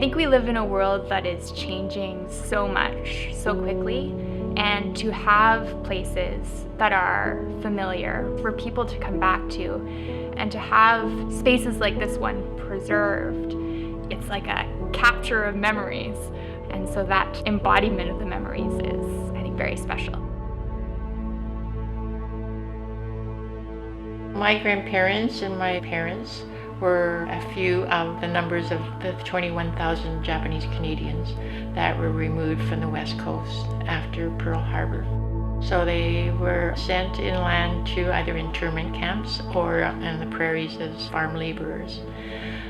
think we live in a world that is changing so much, so quickly, and to have places that are familiar for people to come back to, and to have spaces like this one preserved, it's like a capture of memories. And so that embodiment of the memories is, I think, very special. My grandparents and my parents were a few of the numbers of the 21,000 Japanese Canadians that were removed from the West Coast after Pearl Harbor. So they were sent inland to either internment camps or in the prairies as farm laborers.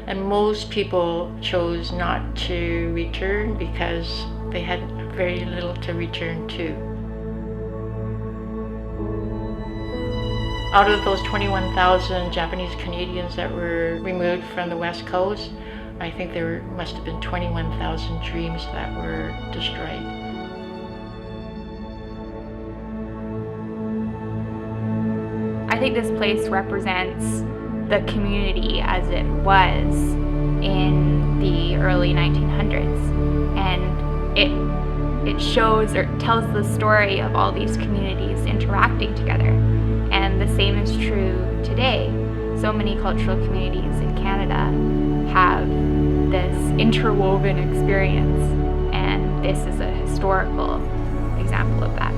And most people chose not to return because they had very little to return to. Out of those 21,000 Japanese Canadians that were removed from the West Coast, I think there must have been 21,000 dreams that were destroyed. I think this place represents the community as it was in the early 1900s. And it shows or tells the story of all these communities interacting together. And the same is true today. So many cultural communities in Canada have this interwoven experience, and this is a historical example of that.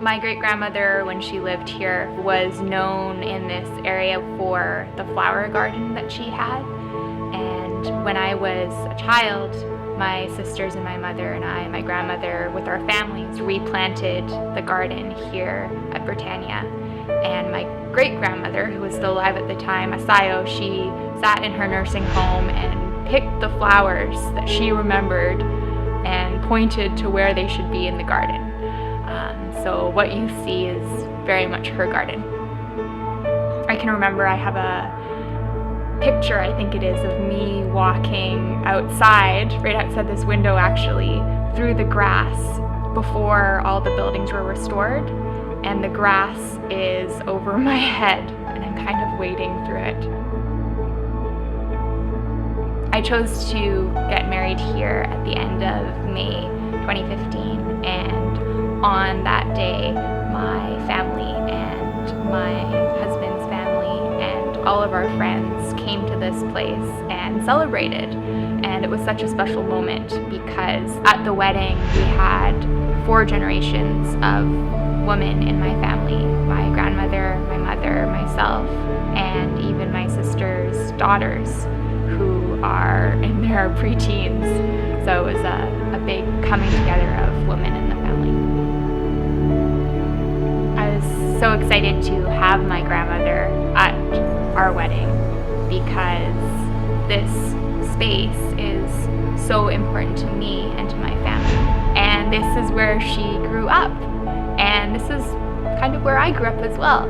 My great-grandmother, when she lived here, was known in this area for the flower garden that she had. And when I was a child, my sisters and my mother and I, my grandmother, with our families, replanted the garden here at Britannia. And my great-grandmother, who was still alive at the time, Asayo, she sat in her nursing home and picked the flowers that she remembered and pointed to where they should be in the garden. So what you see is very much her garden. I can remember I have a picture, I think it is, of me walking outside, right outside this window actually, through the grass before all the buildings were restored, and the grass is over my head and I'm kind of wading through it. I chose to get married here at the end of May 2015, and on that day my family and my husband's family and all of our friends came to this place and celebrated. And it was such a special moment because at the wedding we had 4 generations of women in my family: my grandmother, my mother, myself, and even my sister's daughters who are in their preteens. So it was a big coming together of women in the family. I was so excited to have my grandmother at our wedding because this space is so important to me and to my family. And this is where she grew up. And this is kind of where I grew up as well.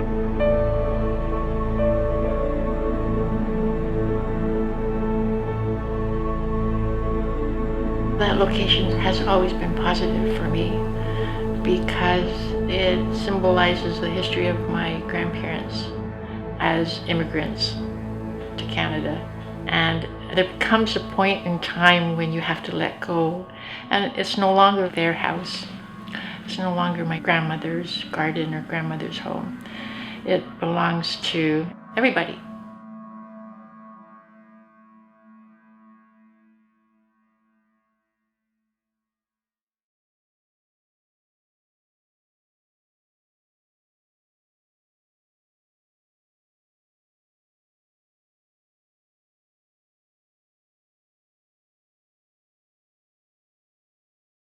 That location has always been positive for me because it symbolizes the history of my grandparents as immigrants to Canada. And there comes a point in time when you have to let go, and it's no longer their house. It's no longer my grandmother's garden or grandmother's home. It belongs to everybody.